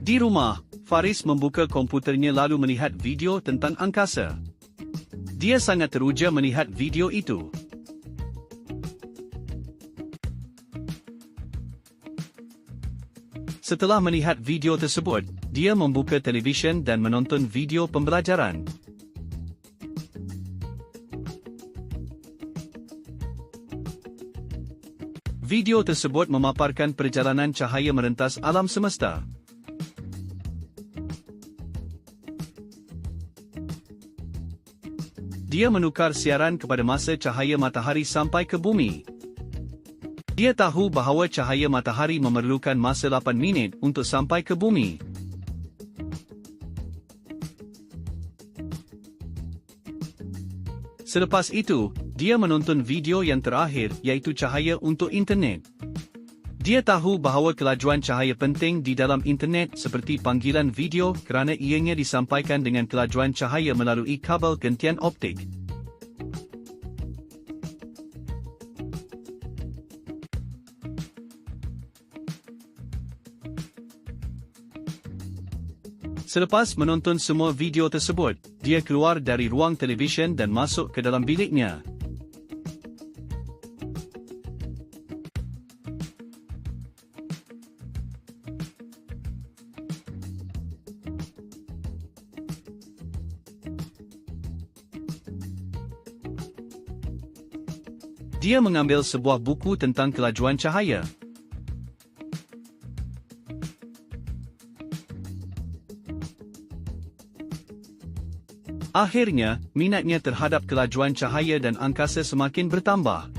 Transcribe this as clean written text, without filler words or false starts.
Di rumah, Faris membuka komputernya lalu melihat video tentang angkasa. Dia sangat teruja melihat video itu. Setelah melihat video tersebut, dia membuka televisyen dan menonton video pembelajaran. Video tersebut memaparkan perjalanan cahaya merentas alam semesta. Dia menukar siaran kepada masa cahaya matahari sampai ke bumi. Dia tahu bahawa cahaya matahari memerlukan masa 8 minit untuk sampai ke bumi. Selepas itu, dia menonton video yang terakhir iaitu cahaya untuk internet. Dia tahu bahawa kelajuan cahaya penting di dalam internet seperti panggilan video kerana ianya disampaikan dengan kelajuan cahaya melalui kabel gentian optik. Selepas menonton semua video tersebut, dia keluar dari ruang televisyen dan masuk ke dalam biliknya. Dia mengambil sebuah buku tentang kelajuan cahaya. Akhirnya, minatnya terhadap kelajuan cahaya dan angkasa semakin bertambah.